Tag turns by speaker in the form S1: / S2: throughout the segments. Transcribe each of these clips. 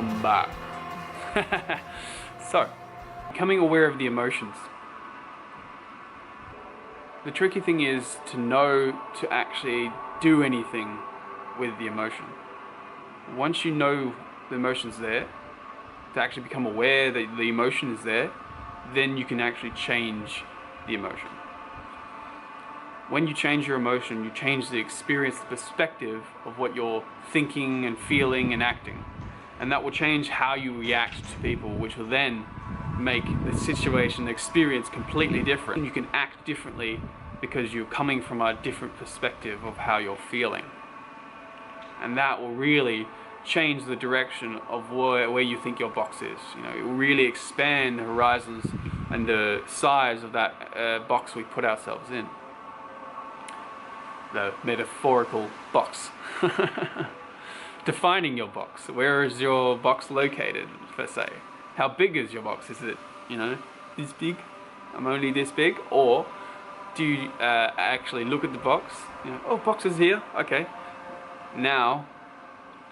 S1: welcome back. So, becoming aware of the emotions. The tricky thing is to know to actually do anything with the emotion. Once you know the emotion's there, to actually become aware that the emotion is there, then you can actually change the emotion. When you change your emotion, you change the experience, the perspective of what you're thinking and feeling and acting. And that will change how you react to people, which will then make the situation, the experience completely different. You can act differently because you're coming from a different perspective of how you're feeling. And that will really change the direction of where you think your box is. You know, it will really expand the horizons and the size of that box we put ourselves in. The metaphorical box. Defining your box. Where is your box located, per se? How big is your box? Is it, you know, this big? I'm only this big? Or do you actually look at the box? You know, oh, box is here. Okay. Now,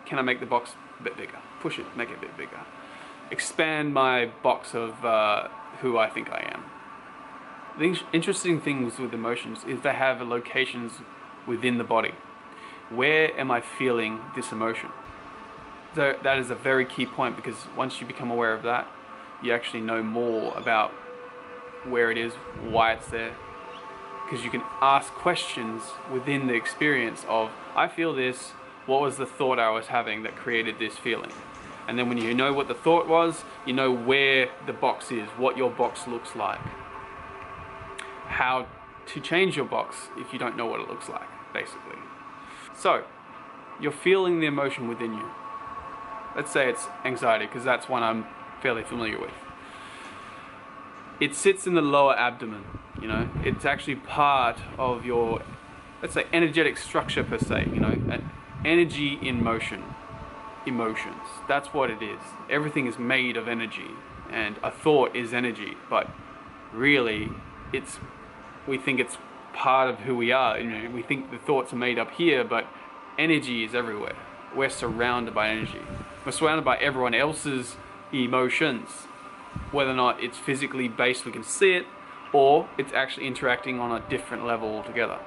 S1: can I make the box a bit bigger? Push it, make it a bit bigger. Expand my box of who I think I am. The interesting things with emotions is they have locations within the body. Where am I feeling this emotion? So that is a very key point, because once you become aware of that, you actually know more about where it is, why it's there. Because you can ask questions within the experience of, I feel this, what was the thought I was having that created this feeling? And then when you know what the thought was, you know where the box is, what your box looks like. How to change your box if you don't know what it looks like, basically. So, you're feeling the emotion within you. Let's say it's anxiety, because that's one I'm fairly familiar with. It sits in the lower abdomen, you know. It's actually part of your, let's say, energetic structure per se, you know. Energy in motion. Emotions. That's what it is. Everything is made of energy, and a thought is energy, but really, we think it's part of who we are. You know, we think the thoughts are made up here, but energy is everywhere. We're surrounded by energy. We're surrounded by everyone else's emotions, whether or not it's physically based, we can see it, or it's actually interacting on a different level altogether.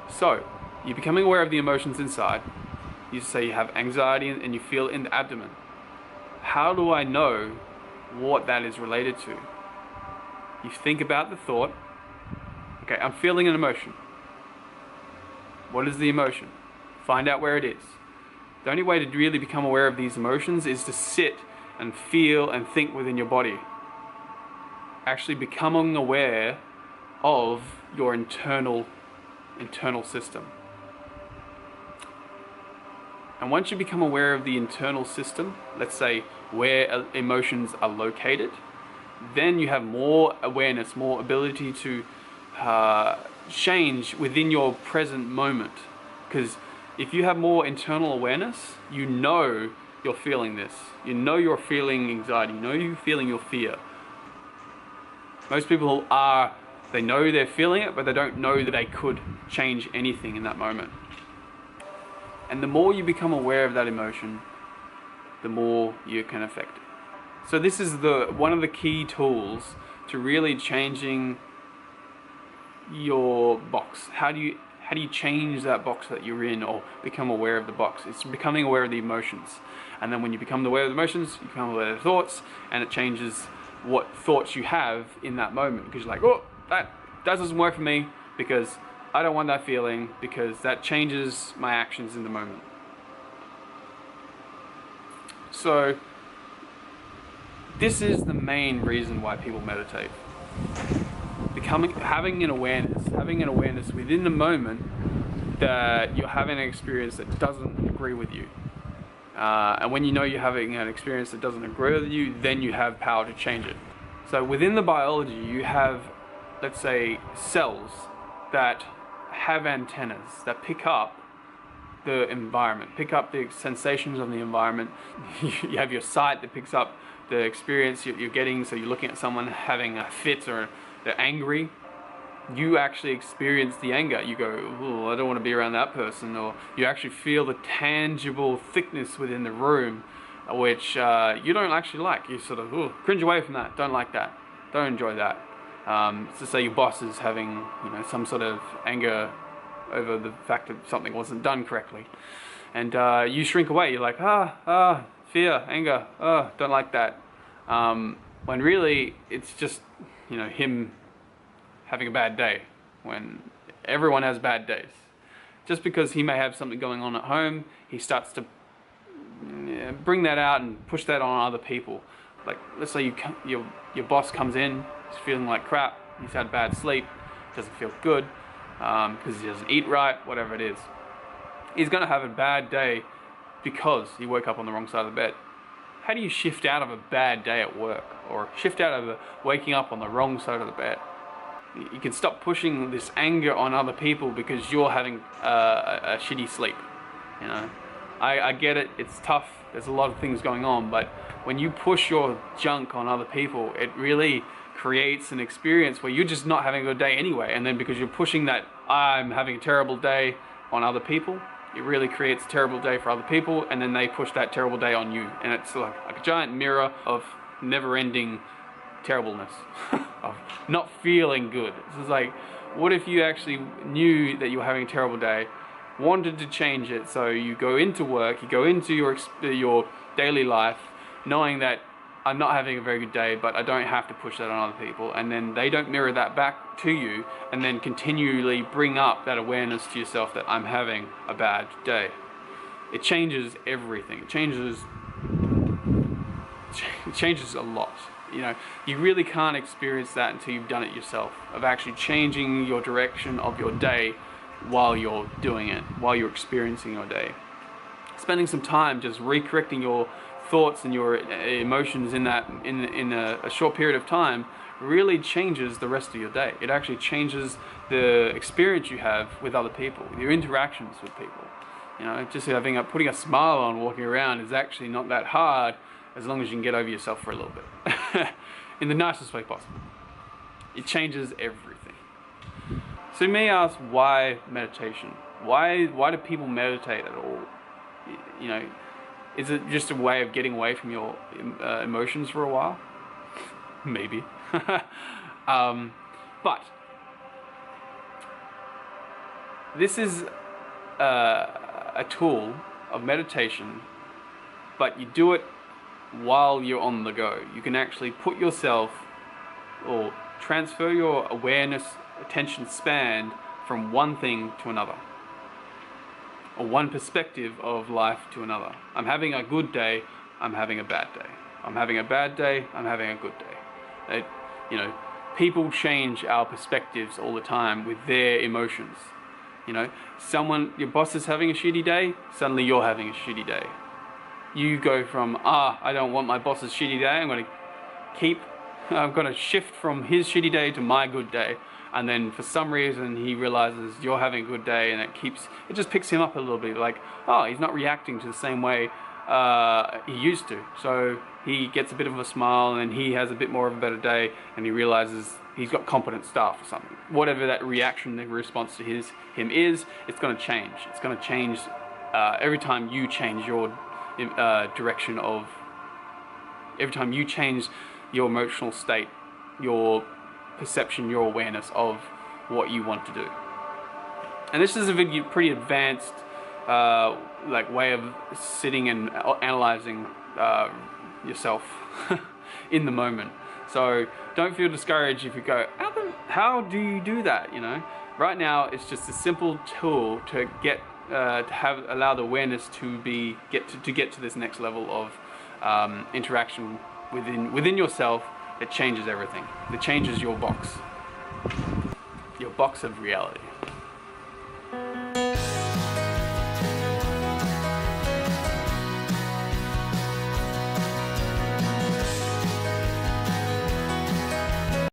S1: So, you're becoming aware of the emotions inside. You say you have anxiety and you feel it in the abdomen. How do I know what that is related to? You think about the thought. Okay, I'm feeling an emotion. What is the emotion? Find out where it is. The only way to really become aware of these emotions is to sit and feel and think within your body. Actually becoming aware of your internal system. And once you become aware of the internal system, let's say where emotions are located, then you have more awareness, more ability to change within your present moment. Because if you have more internal awareness, you know you're feeling this. You know you're feeling anxiety. You know you're feeling your fear. Most people they know they're feeling it, but they don't know that they could change anything in that moment. And the more you become aware of that emotion, the more you can affect it. So this is one of the key tools to really changing your box. How do you change that box that you're in, or become aware of the box? It's becoming aware of the emotions. And then when you become aware of the emotions, you become aware of the thoughts, and it changes what thoughts you have in that moment. Because you're like, oh, that doesn't work for me, because I don't want that feeling, because that changes my actions in the moment. So this is the main reason why people meditate. Having an awareness within the moment that you're having an experience that doesn't agree with you. And when you know you're having an experience that doesn't agree with you, then you have power to change it. So within the biology, you have, let's say, cells that have antennas that pick up the environment, pick up the sensations of the environment. You have your sight that picks up the experience you're getting. So you're looking at someone having a fit, or they're angry, you actually experience the anger. You go, "Ooh, I don't want to be around that person," or you actually feel the tangible thickness within the room, which you don't actually like. You sort of, "Ooh, cringe away from that. Don't like that. Don't enjoy that." So say your boss is having, some sort of anger over the fact that something wasn't done correctly, and you shrink away. You're like, fear, anger, don't like that. When really it's just, him having a bad day, when everyone has bad days. Just because he may have something going on at home, he starts to bring that out and push that on other people. Like, let's say your boss comes in, he's feeling like crap, he's had bad sleep, doesn't feel good, because he doesn't eat right, whatever it is. He's going to have a bad day because he woke up on the wrong side of the bed. How do you shift out of a bad day at work, or shift out of waking up on the wrong side of the bed? You can stop pushing this anger on other people because you're having a shitty sleep. I get it, it's tough, there's a lot of things going on, but when you push your junk on other people, it really creates an experience where you're just not having a good day anyway, and then because you're pushing that I'm having a terrible day on other people, it really creates a terrible day for other people, and then they push that terrible day on you, and it's like a giant mirror of never-ending terribleness, of not feeling good. It's like, what if you actually knew that you were having a terrible day, wanted to change it, so you go into work, you go into your daily life, knowing that I'm not having a very good day, but I don't have to push that on other people, and then they don't mirror that back to you, and then continually bring up that awareness to yourself that I'm having a bad day. It changes everything. It changes a lot. You really can't experience that until you've done it yourself, of actually changing your direction of your day while you're doing it, while you're experiencing your day. Spending some time just recorrecting your thoughts and your emotions in a short period of time really changes the rest of your day. It actually changes the experience you have with other people, your interactions with people. Just putting a smile on, walking around is actually not that hard, as long as you can get over yourself for a little bit. In the nicest way possible. It changes everything. So you may ask, why meditation? Why do people meditate at all? Is it just a way of getting away from your emotions for a while? Maybe. But this is a tool of meditation, but you do it while you're on the go. You can actually put yourself, or transfer your awareness, attention span from one thing to another, or one perspective of life to another. I'm having a good day, I'm having a bad day. I'm having a bad day, I'm having a good day. People change our perspectives all the time with their emotions. Your boss is having a shitty day, suddenly you're having a shitty day. You go from, I don't want my boss's shitty day, I'm going to shift from his shitty day to my good day. And then for some reason he realizes you're having a good day, and it just picks him up a little bit, like, he's not reacting to the same way he used to. So he gets a bit of a smile, and then he has a bit more of a better day, and he realizes he's got competent staff or something. Whatever that reaction, the response to him is, it's going to change. It's going to change every time you change your direction of, every time you change your emotional state, your perception, your awareness of what you want to do. And this is a pretty advanced way of sitting and analyzing yourself in the moment. So don't feel discouraged if you go, how do you do that? Right now it's just a simple tool to get allow the awareness to get to this next level of interaction within yourself. It changes everything. It changes your box of reality.